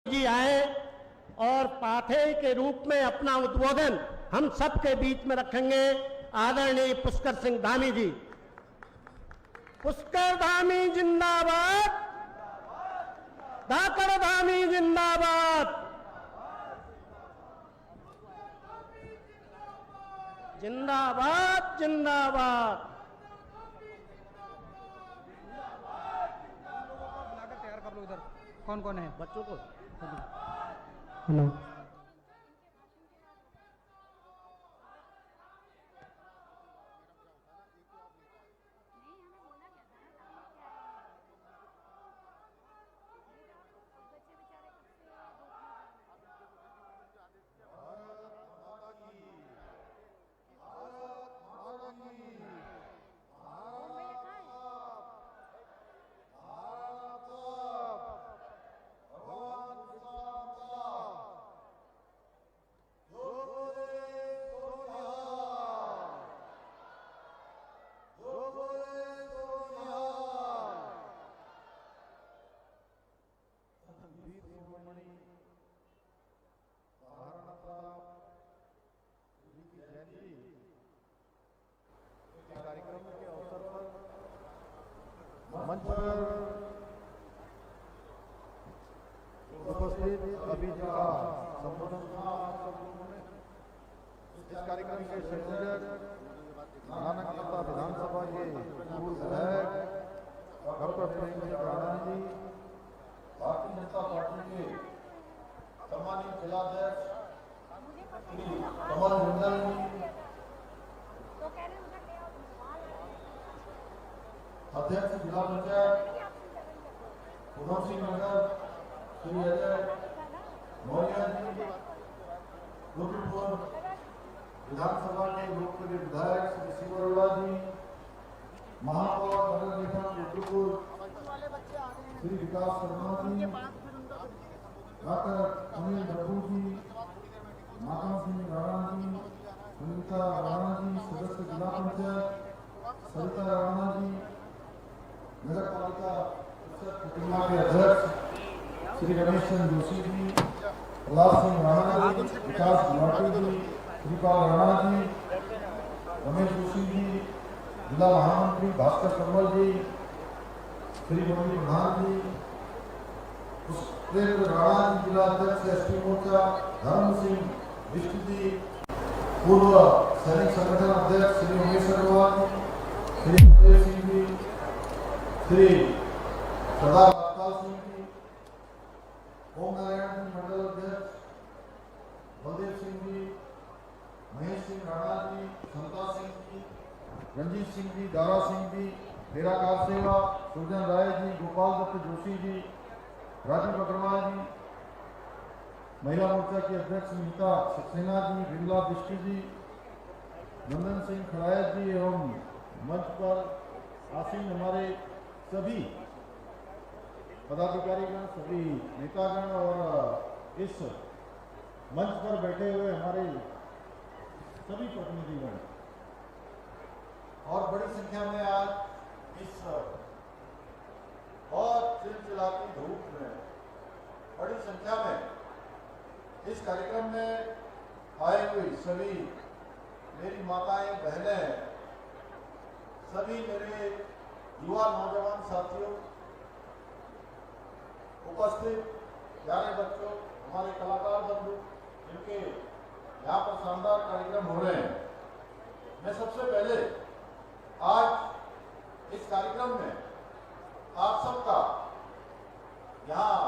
जी आए और पाठेय के रूप में अपना उद्बोधन हम सबके बीच में रखेंगे। आदरणीय पुष्कर सिंह धामी जी। पुष्कर धामी जिंदाबाद, धाकड़ धामी जिंदाबाद, जिंदाबाद जिंदाबाद। तैयार कर लो इधर कौन कौन है बच्चों को। हेलो। कार्यक्रम के अवसर पर मंच पर उपस्थित अभी जो संबोधन इस कार्यक्रम के संयोजक नानकता विधानसभा के पूर्व विधायक डॉक्टर प्रेम सिंह राणा जी, भारतीय जनता पार्टी के सम्मानित जिलाध्यक्ष कमल मंडल जी, अध्यक्ष जिला पंचायत उधम सिंह नगर श्री अजय मौर्य जी, रुद्रपुर विधानसभा के लोकप्रिय विधायक श्री शिव अरोड़ा जी, महापौर नगर निगम रुद्रपुर श्री विकास शर्मा जी, डॉक्टर अनिल डब्बू जी, माता सिंह राणा जी, सुनीता राणा जी, सदस्य जिला पंचायत सरिता राणा जी, नगर पालिका प्रतिमा के अध्यक्ष श्री रमेश चंद्र जोशी जी, प्रहलाद सिंह राणा जी, विकास गुलाटी जी, श्रीपाल राणा जी, रमेश जोशी जी, जिला महामंत्री भास्कर कंवल जी, श्री मोदी प्रधान जी, पुष्पेंद्र राणा जी, जिला अध्यक्ष एसटी मोर्चा, धर्म सिंह बिष्ट जी, पूर्व सैनिक संगठन अध्यक्ष श्री उमेश अग्रवाल जी, श्री देव सिंह जी, श्री सरदार लाल सिंह जी, ओम नारायण जी मंडल अध्यक्ष, बलदेव सिंह जी, महेश सिंह राणा जी, संता सिंह जी, रंजीत सिंह जी, दारा सिंह जी, तेरा कार सेवा, सुरजन राय जी, गोपाल दत्त जोशी जी, राजीव अग्रवाल जी, महिला मोर्चा की अध्यक्ष नीता सक्सेना जी, विमला बिष्ट जी, नंदन सिंह खड़ायत जी एवं मंच पर आसीन हमारे सभी पदाधिकारीगण, सभी नेतागण और इस मंच पर बैठे हुए हमारे सभी प्रतिनिधिगण और बड़ी संख्या में आज इस बहुत चिलचिलाती धूप में बड़ी संख्या में इस कार्यक्रम में आए हुए सभी मेरी माताएं, बहनें, सभी मेरे युवा नौजवान साथियों, उपस्थित प्यारे बच्चों, हमारे कलाकार बंधु जिनके यहाँ पर शानदार कार्यक्रम हो रहे हैं, मैं सबसे पहले आज इस कार्यक्रम में आप सबका यहाँ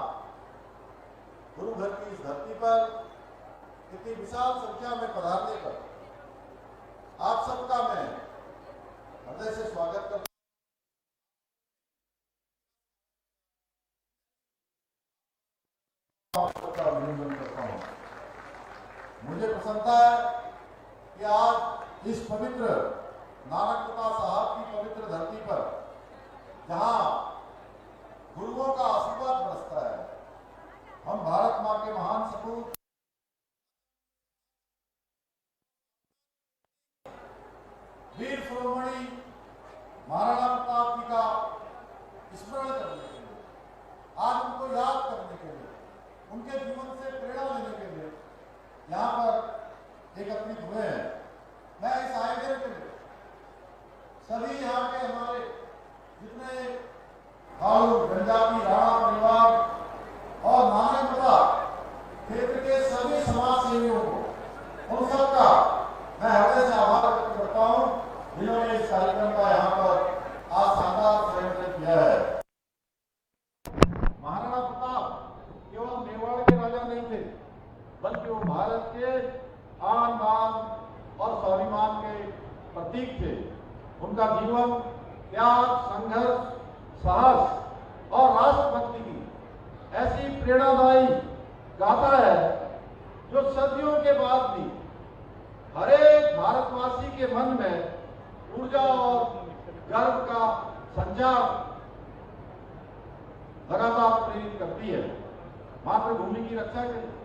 गुरु घर की इस धरती पर इतनी विशाल संख्या में पधारने पर आप सबका मैं हृदय से स्वागत करता हूं। अभिनंदन करता हूं। मुझे प्रसन्नता है कि आज इस पवित्र नानकता साहब की पवित्र धरती पर जहां गुरुओं का आशीर्वाद बरसता है, हम भारत मां के महान सपूत वीर शिरोमणि महाराणा प्रताप जी का स्मरण करने के लिए, आज उनको याद करने के लिए, उनके बल्कि वो भारत के आन बान और स्वाभिमान के प्रतीक थे। उनका जीवन त्याग, संघर्ष, साहस और राष्ट्रभक्ति की ऐसी प्रेरणादायी गाथा है जो सदियों के बाद भी हर एक भारतवासी के मन में ऊर्जा और गर्व का संचार लगातार प्रेरित करती है। मातृभूमि की रक्षा के लिए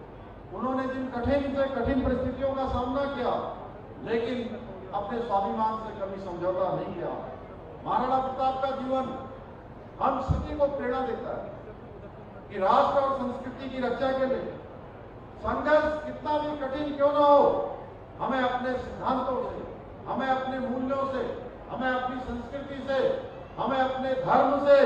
उन्होंने जिन कठिन से कठिन परिस्थितियों का सामना किया, लेकिन अपने स्वाभिमान से कभी समझौता नहीं किया। महाराणा प्रताप का जीवन हम सभी को प्रेरणा देता है कि राष्ट्र और संस्कृति की रक्षा के लिए संघर्ष कितना भी कठिन क्यों न हो, हमें अपने सिद्धांतों से, हमें अपने मूल्यों से, हमें अपनी संस्कृति से, हमें अपने धर्म से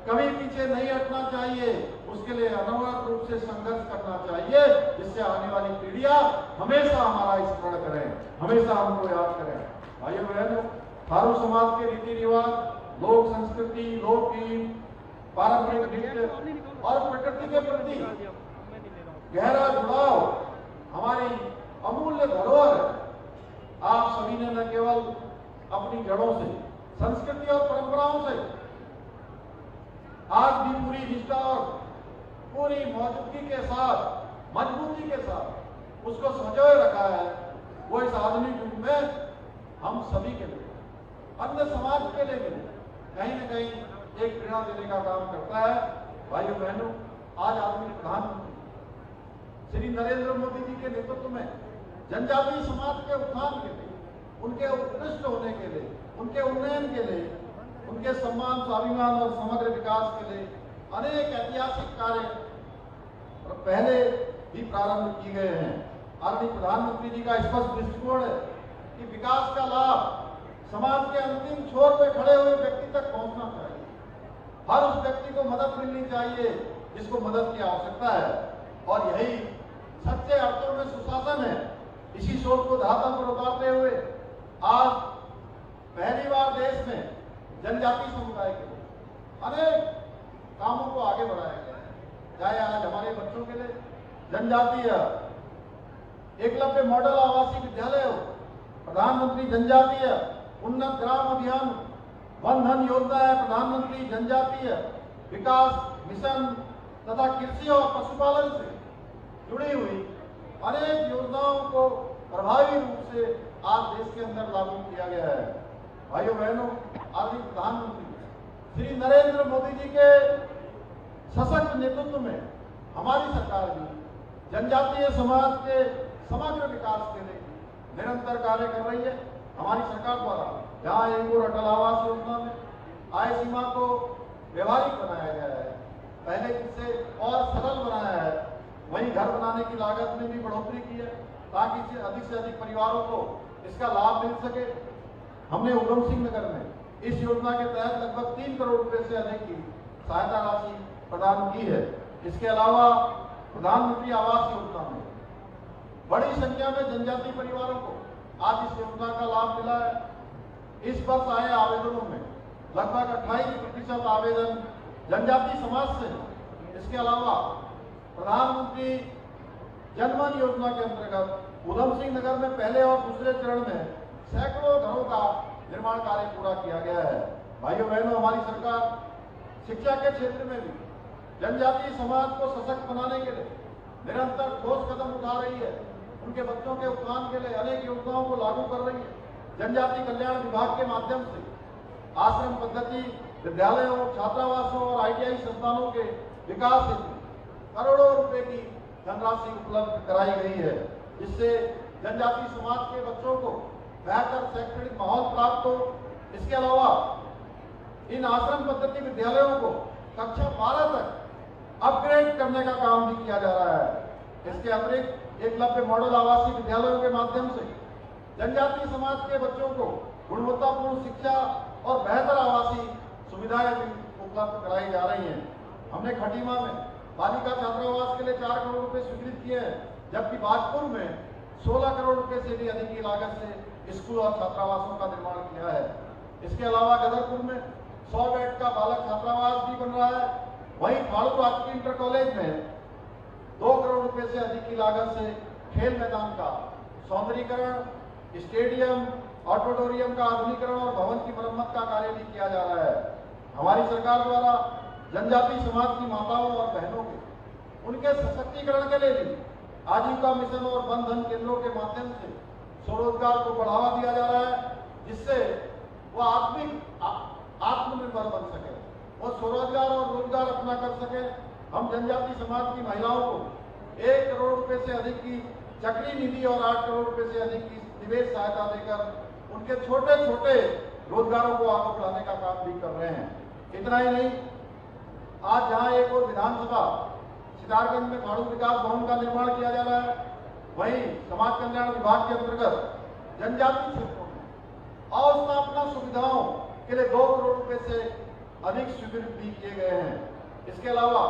कभी पीछे नहीं हटना चाहिए। उसके लिए अनवरत रूप से संघर्ष करना चाहिए, जिससे आने वाली पीढ़ियां हमेशा हमारा स्मरण करें, हमेशा हमको याद करें। भाइयों बहनों, थारू समाज के रीति रिवाज, लोक संस्कृति, लोकगीत, पारंपरिक नृत्य और प्रकृति के प्रति गहरा जुड़ाव हमारी अमूल्य धरोहर है। आप सभी ने न केवल अपनी जड़ों से, संस्कृति और परंपराओं से आज भी पूरी निष्ठा और पूरी मौजूदगी के साथ, मजबूती के साथ उसको संजोए रखा है। वो इस आधुनिक युग में हम सभी के लिए, अन्य समाज के लिए भी कहीं न कहीं एक प्रेरणा देने का काम करता है। भाइयों बहनों, आज आधुनिक प्रधानमंत्री श्री नरेंद्र मोदी जी के नेतृत्व में जनजातीय समाज के उत्थान के लिए, उनके उत्कृष्ट होने के लिए, उनके उन्नयन के लिए, उनके सम्मान, स्वाभिमान और समग्र विकास के लिए अनेक ऐतिहासिक कार्य पहले भी प्रारंभ किए गए हैं। आदरणीय प्रधानमंत्री जी का स्पष्ट दृष्टिकोण है कि विकास का लाभ समाज के अंतिम छोर पे खड़े हुए व्यक्ति तक पहुंचना चाहिए। हर उस व्यक्ति को मदद मिलनी चाहिए जिसको मदद की आवश्यकता है, और यही सच्चे अर्थों में सुशासन है। इसी सोच को धरातल पर उतारते हुए आज पहली बार देश में जनजातीय समुदाय के लिए अनेक कामों को आगे बढ़ाया गया है। चाहे आज हमारे बच्चों के लिए जनजातीय एकलव्य मॉडल आवासीय विद्यालय हो, प्रधानमंत्री जनजातीय उन्नत ग्राम अभियान, वन धन योजना है, प्रधानमंत्री जनजातीय विकास मिशन तथा कृषि और पशुपालन से जुड़ी हुई अनेक योजनाओं को प्रभावी रूप से आज देश के अंदर लागू किया गया है। भाइयों बहनों, आदरणीय प्रधानमंत्री श्री नरेंद्र मोदी जी के सशक्त नेतृत्व में हमारी सरकार भी जनजातीय समाज के समग्र विकास के लिए निरंतर कार्य कर रही है। हमारी सरकार द्वारा जहां एक और अटल आवास योजना में आय सीमा को व्यवहारिक बनाया गया है, पहले इससे और सरल बनाया है, वहीं घर बनाने की लागत में भी बढ़ोतरी की है ताकि अधिक से अधिक परिवारों को इसका लाभ मिल सके। हमने उधम सिंह नगर में इस योजना के तहत लगभग 3 करोड़ रुपए से अधिक की सहायता राशि प्रदान की है। इसके अलावा प्रधानमंत्री आवास योजना में बड़ी संख्या में जनजातीय परिवारों को आज इस योजना का लाभ मिला है। इस वर्ष आए आवेदनों में लगभग 28% आवेदन जनजातीय समाज से हैं। इसके अलावा प्रधानमंत्री जनधन योजना के अंतर्गत उधम सिंह नगर में पहले और दूसरे चरण में सैकड़ों घरों का निर्माण कार्य पूरा किया गया है। भाइयों बहनों, हमारी सरकार शिक्षा के क्षेत्र में भी जनजातीय समाज को सशक्त बनाने के लिए निरंतर ठोस कदम उठा रही है। उनके बच्चों के उत्थान के लिए अनेक योजनाओं को लागू कर रही है। जनजातीय कल्याण विभाग के माध्यम से आश्रम पद्धति विद्यालयों, छात्रावासों और ITI संस्थानों के विकास हेतु करोड़ों रुपए की धनराशि उपलब्ध कराई गई है, जिससे जनजातीय समाज के बच्चों को बेहतर शैक्षणिक माहौल प्राप्त हो। इसके अलावा इन आश्रम पद्धति विद्यालयों को कक्षा 12 तक अपग्रेड करने का काम भी किया जा रहा है। इसके अतिरिक्त एकलव्य मॉडल आवासीय विद्यालयों के माध्यम से जनजातीय समाज के बच्चों को गुणवत्तापूर्ण शिक्षा और बेहतर आवासीय सुविधाएं भी उपलब्ध कराई जा रही हैं। हमने खटीमा में बालिका छात्रावास के लिए 4 करोड़ रुपए स्वीकृत किए हैं, जबकि बाजपुर में 16 करोड़ रुपए से भी अधिक की लागत से स्कूल और छात्रावासों का निर्माण किया है। इसके अलावा गदरपुर में 100 बेड का बालक छात्रावास भी बन रहा है। वहीं फाड़ू राजकीय इंटर कॉलेज में 2 करोड़ रुपए रुपए से अधिक की लागत से खेल मैदान का सौंदर्यीकरण, स्टेडियम, ऑडिटोरियम का आधुनिकीकरण और भवन की मरम्मत का कार्य भी किया जा रहा है। हमारी सरकार द्वारा जनजाति समाज की माताओं और बहनों के उनके सशक्तिकरण के लिए भी आजीविका मिशन और वन धन केंद्रों के माध्यम से स्वरोजगार को बढ़ावा दिया जा रहा है, जिससे वो आत्मनिर्भर बन सके, वो स्वरोजगार और रोजगार अपना कर सके। हम जनजाति समाज की महिलाओं को 1 करोड़ रुपए से अधिक की चक्री निधि और 8 करोड़ रुपए से अधिक की निवेश सहायता देकर उनके छोटे छोटे रोजगारों को आगे बढ़ाने का काम भी कर रहे हैं। इतना ही नहीं, आज जहां एक और विधानसभा सितारगंज में भाड़ू विकास भवन का निर्माण किया जा रहा है, वहीं समाज कल्याण विभाग के अंतर्गत जनजाति क्षेत्रों में अवस्थापना सुविधाओं के लिए 2 करोड़ रुपए से अधिक स्वीकृत भी किए गए हैं। इसके अलावा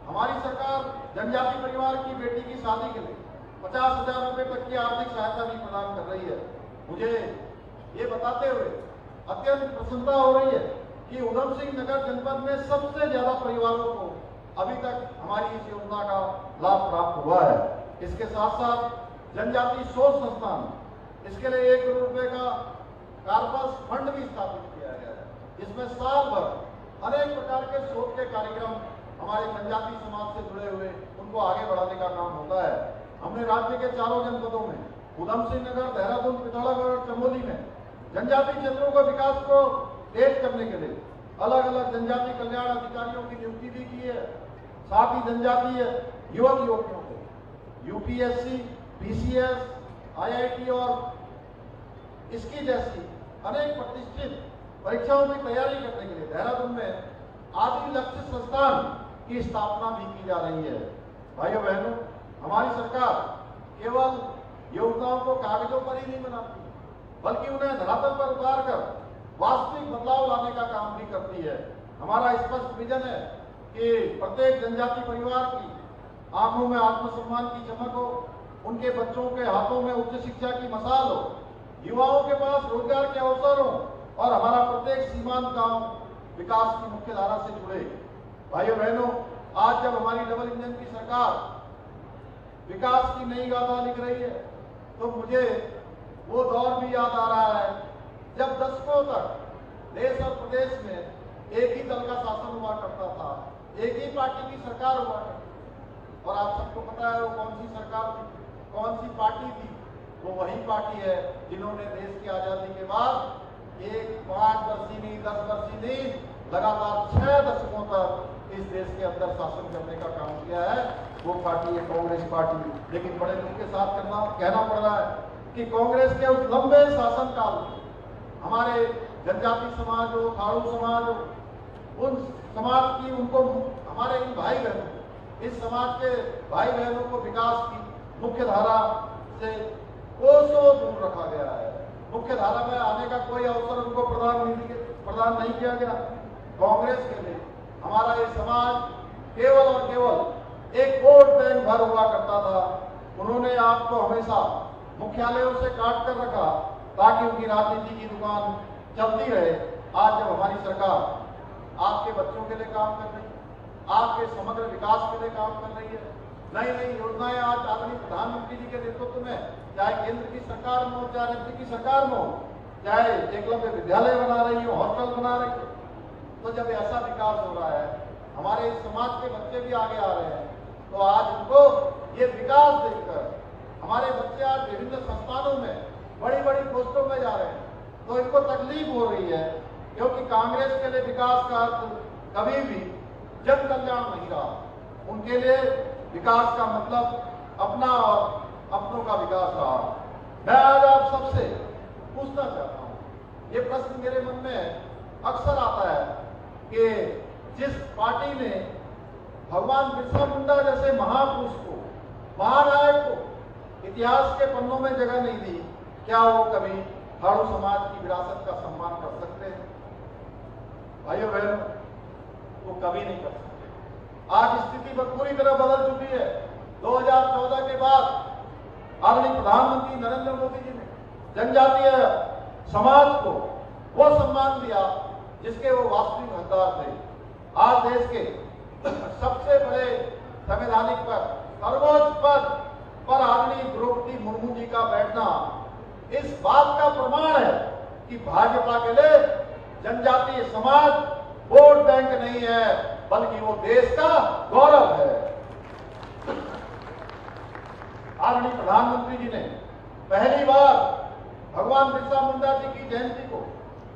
हमारी सरकार जनजाति परिवार की बेटी की शादी के लिए 50,000 रुपए तक की आर्थिक सहायता भी प्रदान कर रही है। मुझे ये बताते हुए अत्यंत प्रसन्नता हो रही है कि उधम सिंह नगर जनपद में सबसे ज्यादा परिवारों को अभी तक हमारी इस योजना का लाभ प्राप्त हुआ है। इसके साथ साथ जनजाति शोध संस्थान, इसके लिए 1 करोड़ रुपए का कार्पस फंड भी स्थापित किया गया है, जिसमें साल भर अनेक प्रकार के शोध के कार्यक्रम हमारे जनजाति समाज से जुड़े हुए उनको आगे बढ़ाने का काम होता है। हमने राज्य के 4 जनपदों में उधम सिंह नगर, देहरादून, पिथौरागढ़ और चमोली में जनजाति क्षेत्रों को विकास को तेज करने के लिए अलग अलग जनजाति कल्याण अधिकारियों की नियुक्ति भी की है। साथ ही जनजातीय युवक युवतियों को यूपीएससी, पीसीएस, आईआईटी और इसकी जैसी अनेक प्रतिष्ठित परीक्षाओं की तैयारी करने के लिए देहरादून में आदि लक्ष्य संस्थान की स्थापना भी की जा रही है। भाइयों बहनों, हमारी सरकार केवल योजनाओं को कागजों पर ही नहीं बनाती, बल्कि उन्हें धरातल पर उतार कर वास्तविक बदलाव लाने का काम भी करती है। हमारा स्पष्ट विजन है कि प्रत्येक जनजाति परिवार की आंखों में आत्मसम्मान की चमक हो, उनके बच्चों के हाथों में उच्च शिक्षा की मशाल हो, युवाओं के पास रोजगार के अवसर हो और हमारा प्रत्येक सीमांत गांव विकास की मुख्य धारा से जुड़े। भाइयों बहनों, आज जब हमारी डबल इंजन की सरकार विकास की नई गाथा लिख रही है, तो मुझे वो दौर भी याद आ रहा है जब दशकों तक देश और प्रदेश में एक ही दल का शासन हुआ करता था, एक ही पार्टी की सरकार हुआ करती थी। और आप सबको पता है वो कौन सी सरकार थी, कौन सी पार्टी थी? वो वही पार्टी है जिन्होंने देश की आजादी के बाद एक 5 वर्षीय नहीं, 10 वर्षीय नहीं, लगातार 6 दशकों तक इस देश के अंदर शासन करने का काम किया है। वो पार्टी है कांग्रेस पार्टी। लेकिन बड़े दुख के साथ कहना पड़ रहा है कि कांग्रेस के उस लंबे शासन काल में हमारे जनजाति समाज हो, थारू समाज हो, उन समाज की उनको हमारे इन भाई बहनों, इस समाज के भाई बहनों को विकास की मुख्य धारा से कोसों दूर रखा गया है। मुख्य धारा में आने का कोई अवसर उनको प्रदान नहीं किया गया। कांग्रेस के लिए हमारा ये समाज केवल और केवल एक वोट बैंक भर हुआ करता था। उन्होंने आपको हमेशा मुख्यालयों से काट कर रखा ताकि उनकी राजनीति की दुकान चलती रहे। आज जब हमारी सरकार आपके बच्चों के लिए काम कर रही है, आपके समग्र विकास के लिए काम कर रही है, नई नई योजनाएं आज आदरणीय प्रधानमंत्री जी के नेतृत्व में, चाहे केंद्र की सरकार में हो, चाहे राज्य की सरकार में हो, चाहे एकलव्य विद्यालय बना रही हो, हॉस्टल बना रही है, तो जब ऐसा विकास हो रहा है, हमारे समाज के बच्चे भी आगे आ रहे हैं, तो आज उनको ये विकास देखकर हमारे बच्चे आज विभिन्न संस्थानों में बड़ी बड़ी पोस्टों में जा रहे हैं, तो इनको तकलीफ हो रही है, क्योंकि कांग्रेस के लिए विकास का अर्थ कभी भी जन कल्याण नहीं रहा। उनके लिए विकास का मतलब अपना और अपनों का विकास रहा। मैं आज आप सबसे पूछना चाहता हूँ, ये प्रश्न मेरे मन में अक्सर आता है कि जिस पार्टी ने भगवान बिरसा मुंडा जैसे महापुरुष को, महानायक को इतिहास के पन्नों में जगह नहीं दी, क्या वो कभी थारू समाज की विरासत का सम्मान कर सकते हैं? भाइयों बहनों, वो कभी नहीं कर सकते। आज स्थिति पूरी तरह बदल चुकी है। 2014 के बाद आदरणीय प्रधानमंत्री नरेंद्र मोदी जी ने जनजातीय समाज को वो सम्मान दिया जिसके वो वास्तविक हकदार थे। आज देश के सबसे बड़े संवैधानिक पद, सर्वोच्च पद मुंह का बैठना इस बात का प्रमाण है कि भाजपा के लिए जनजातीय समाज वोट बैंक नहीं है, बल्कि वो देश का गौरव है। आदरणीय प्रधानमंत्री जी ने पहली बार भगवान बिरसा मुंडा जी की जयंती को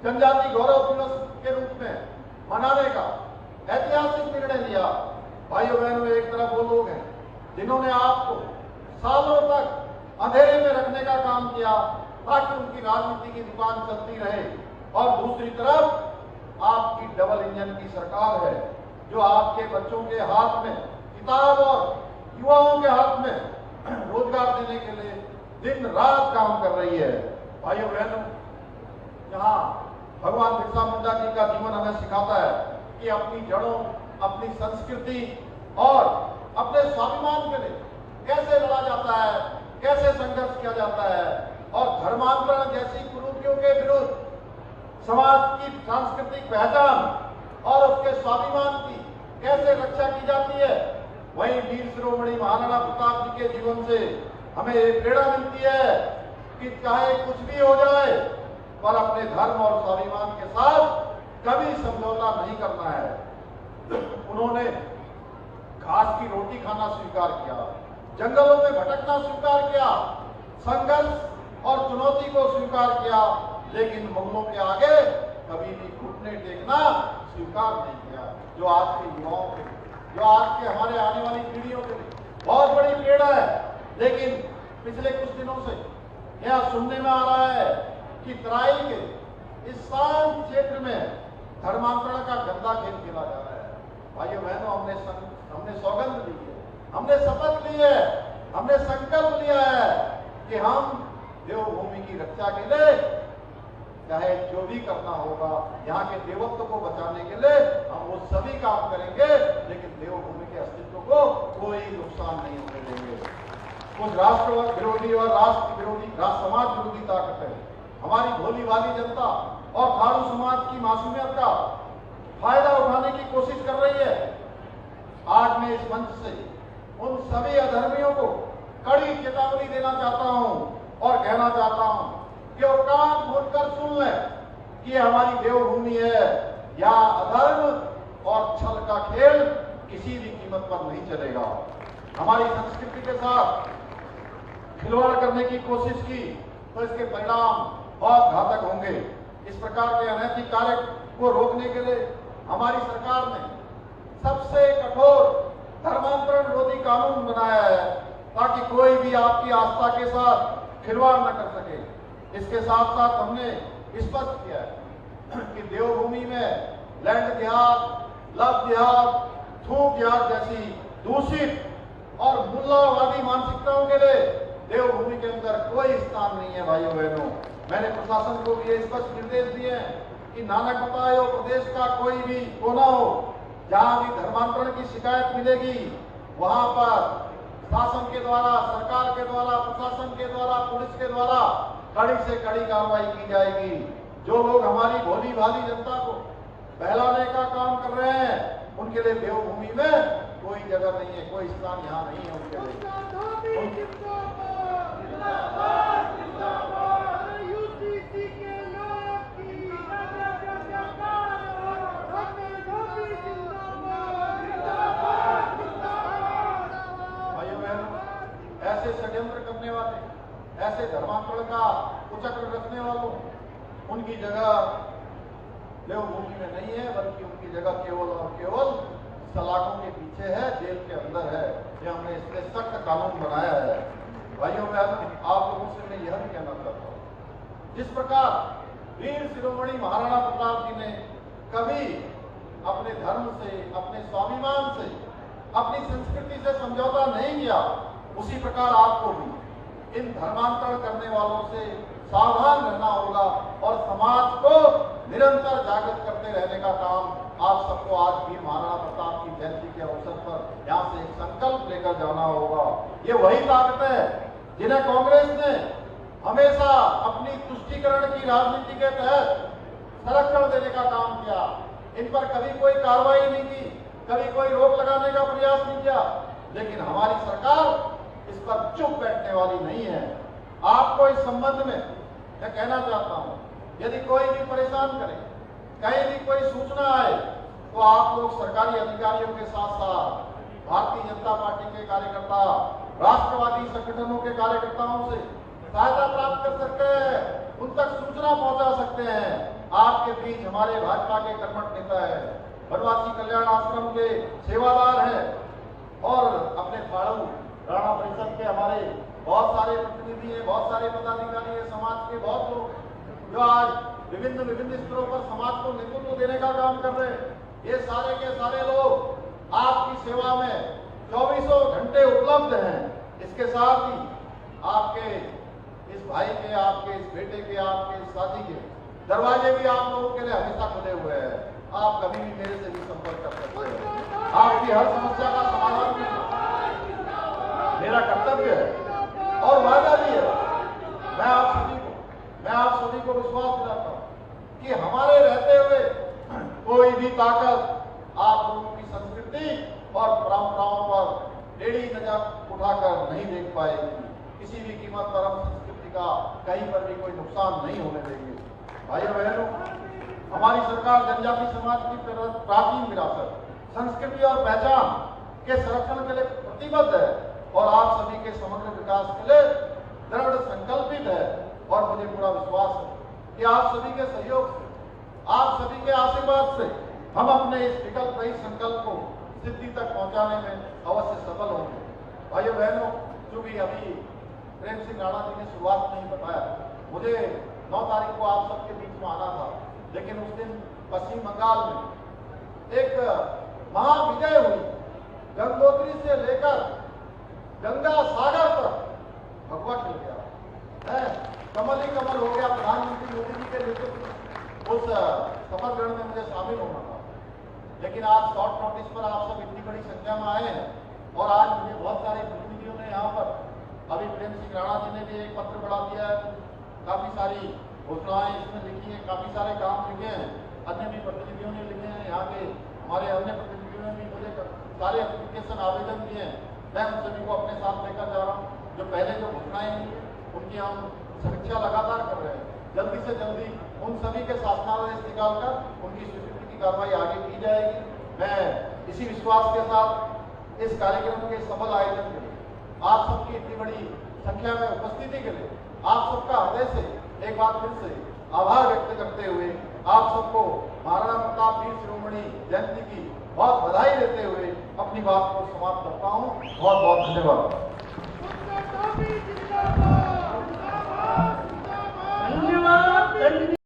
जनजाति गौरव दिवस के रूप में मनाने का ऐतिहासिक निर्णय लिया। भाइयों बहनों, एक तरफ वो लोग हैं जिन्होंने आपको सालों तक अंधेरे में रखने का काम किया ताकि उनकी राजनीति की दुकान चलती रहे, और दूसरी तरफ आपकी डबल इंजन की सरकार है जो आपके बच्चों के हाथ में किताब और युवाओं के हाथ में रोजगार देने के लिए दिन रात काम कर रही है। भाइयों बहनों, यहाँ भगवान बिरसा मुंडा जी का जीवन हमें सिखाता है कि अपनी जड़ों, अपनी संस्कृति और अपने स्वाभिमान के लिए कैसे लड़ा जाता है, कैसे संघर्ष किया जाता है, और धर्मांतरण जैसी कुरीतियों के विरुद्ध समाज की सांस्कृतिक पहचान और उसके स्वाभिमान की कैसे रक्षा की जाती है। वहीं वीर शिरोमणि महाराणा प्रताप जी के जीवन से हमें एक प्रेरणा मिलती है कि चाहे कुछ भी हो जाए, पर अपने धर्म और स्वाभिमान के साथ कभी समझौता नहीं करना है। उन्होंने घास की रोटी खाना स्वीकार किया, जंगलों में भटकना स्वीकार किया, संघर्ष और चुनौती को स्वीकार किया, लेकिन मुगलों के आगे कभी भी घुटने टेकना स्वीकार नहीं किया, जो आज के युवाओं के लिए, जो आज के हमारे आने वाली पीढ़ियों के लिए बहुत बड़ी प्रेरणा है। लेकिन पिछले कुछ दिनों से यह सुनने में आ रहा है कि तराई के इस शांत क्षेत्र में धर्मांतरण का गंदा खेल खेला जा रहा है। भाइयों बहनों, हमने सौगंध ली है, हमने शपथ ली है, हमने संकल्प लिया है कि हम देवभूमि की रक्षा के लिए चाहे जो भी करना होगा, यहाँ के देवत्व को बचाने के लिए हम वो सभी काम करेंगे, लेकिन देवभूमि के अस्तित्व को कोई नुकसान नहीं होने देंगे। कुछ राष्ट्र विरोधी और राष्ट्र विरोधी, समाज विरोधी ताकतें हमारी भोली भाली जनता और थारू समाज की मासूमियत का फायदा उठाने की कोशिश कर रही है। आज मैं इस मंच से उन सभी अधर्मियों को कड़ी चेतावनी देना चाहता हूं और कहना चाहता हूं कि वो कान खोलकर सुन लें कि हमारी देवभूमि है, या अधर्म और छल का खेल किसी भी कीमत पर नहीं चलेगा। हमारी संस्कृति के साथ खिलवाड़ करने की कोशिश की तो इसके परिणाम बहुत घातक होंगे। इस प्रकार के अनैतिक कार्य को रोकने के लिए हमारी सरकार ने सबसे कठोर धर्मांतरण विरोधी कानून बनाया है ताकि कोई भी आपकी आस्था के साथ खिलवाड़ न कर सके। इसके साथ साथ हमने स्पष्ट किया है कि देवभूमि में लैंड जिहाद, लव जिहाद, थूक जिहाद जैसी दूषित और मुल्लावादी मानसिकताओं के लिए देवभूमि के अंदर कोई स्थान नहीं है। भाइयों बहनों, मैंने प्रशासन को भी स्पष्ट निर्देश दिए हैं कि नानक बताओ प्रदेश का कोई भी कोना हो, जहां भी धर्मांतरण की शिकायत मिलेगी, वहां पर शासन के द्वारा, सरकार के द्वारा, प्रशासन के द्वारा, पुलिस के द्वारा कड़ी से कड़ी कार्रवाई की जाएगी। जो लोग हमारी भोली भाली जनता को बहलाने का काम कर रहे हैं, उनके लिए देवभूमि में कोई जगह नहीं है, कोई स्थान यहाँ नहीं है उनके लिए। भाइयों बहनों, ऐसे षड्यंत्र करने वाले, ऐसे धर्मांतरण का कुचक्र रखने वालों, उनकी जगह देवभूमि में नहीं है, बल्कि उनकी जगह केवल और केवल सलाखों के पीछे है, जेल के अंदर है। ये हमने इसलिए सख्त कानून बनाया है। भाइयों बहनों, आप लोगों से मैं यह भी कहना चाहता हूँ, जिस प्रकार वीर शिरोमणि महाराणा प्रताप जी ने कभी अपने धर्म से, अपने स्वाभिमान से, अपनी संस्कृति से समझौता नहीं किया, उसी प्रकार आपको भी इन धर्मांतरण करने वालों से सावधान रहना होगा और समाज को निरंतर जागृत करते रहने का काम आप सबको आज भी महाराणा प्रताप की जयंती के अवसर पर यहाँ से एक संकल्प लेकर जाना होगा। ये वही ताकत है जिन्हें कांग्रेस ने हमेशा अपनी तुष्टीकरण की राजनीति के तहत संरक्षण देने का काम किया। इन पर कभी कोई कार्रवाई नहीं की, कभी कोई रोक लगाने का प्रयास नहीं किया, लेकिन हमारी सरकार इस पर चुप बैठने वाली नहीं है। आपको इस संबंध में मैं कहना चाहता हूं, यदि कोई भी परेशान करे, कहीं भी कोई सूचना आए, तो आप लोग सरकारी अधिकारियों के साथ साथ भारतीय जनता पार्टी के कार्यकर्ता, राष्ट्रवादी संगठनों के कार्यकर्ताओं से सहायता प्राप्त कर सकते हैं, उन तक सूचना पहुंचा सकते हैं। आपके बीच हमारे भाजपा के कर्मठ नेता है, वनवासी कल्याण आश्रम के सेवादार हैं और अपने फाड़ू राणा परिषद के हमारे बहुत सारे प्रतिनिधि हैं, बहुत सारे पदाधिकारी हैं, समाज के बहुत लोग जो आज विभिन्न स्तरों पर समाज को नेतृत्व देने का काम कर रहे हैं। ये सारे के सारे लोग आपकी सेवा में 24 घंटे उपलब्ध हैं। इसके साथ ही आपके इस भाई के, आपके इस बेटे के, आपके इस साथी के दरवाजे भी आप लोगों के लिए हमेशा खुले हुए हैं। आप कभी भी मेरे से भी संपर्क कर सकते हैं। आपकी हर समस्या का समाधान भी मेरा कर्तव्य है और वादा भी है। मैं आप सभी को विश्वास दिलाता हूं कि हमारे रहते हुए कोई भी ताकत आप लोगों की संस्कृति और परंपराओं पर टेढ़ी नजर उठाकर नहीं देख पाएगी। किसी भी कीमत पर हम संस्कृति का कहीं पर भी कोई नुकसान नहीं होने देंगे। भाइयों बहनों, हमारी सरकार जनजाति समाज की प्राचीन विरासत, संस्कृति और पहचान के संरक्षण के लिए प्रतिबद्ध है और आप सभी के समग्र विकास के लिए दृढ़ संकल्पित है। और मुझे पूरा विश्वास है कि आप सभी के सहयोग से, आप सभी के आशीर्वाद से हम अपने इस विकल्प रहित संकल्प को सिद्धि तक पहुंचाने में अवश्य सफल होंगे। भाइयों बहनों, चूंकि अभी प्रेम सिंह राणा जी ने शुरुआत नहीं बताया, मुझे 9 तारीख को आप सबके बीच में आना था, लेकिन उस दिन पश्चिम बंगाल में एक महाविजय हुई। गंगोत्री से लेकर गंगा सागर तक भगवा खिल गया है, कमल ही कमल हो गया। प्रधानमंत्री मोदी जी के नेतृत्व उस शपथ ग्रहण में मुझे शामिल होना था, लेकिन आज शॉर्ट नोटिस पर आप सब इतनी बड़ी संख्या में आए हैं और आज मुझे बहुत सारे प्रतिनिधियों ने यहाँ पर, अभी प्रेम सिंह राणा जी ने भी एक पत्र बढ़ा दिया है, काफी सारी घोषणाएं इसमें लिखी हैं, काफी सारे काम लिखे हैं, अन्य भी प्रतिनिधियों ने लिखे हैं, यहाँ के हमारे अन्य प्रतिनिधियों ने भी मुझे सारे एप्लीकेशन आवेदन दिए हैं। मैं उन सभी को अपने साथ लेकर जा रहा हूँ। जो पहले जो घोषणाएं हुई है उनकी हम समीक्षा लगातार कर रहे हैं। जल्दी से जल्दी उन सभी के शासनादेश निकालकर उनकी स्वीकृति की कार्रवाई आगे की जाएगी। मैं इसी विश्वास के साथ इस कार्यक्रम के सफल आयोजन के लिए, आप सबकी इतनी बड़ी संख्या में उपस्थिति के लिए आप सबका हृदय से एक बार फिर से आभार व्यक्त करते हुए आप सबको महाराणा प्रताप वीर शिरोमणि जयंती की बहुत बधाई देते हुए अपनी बात को समाप्त करता हूँ। बहुत बहुत धन्यवाद।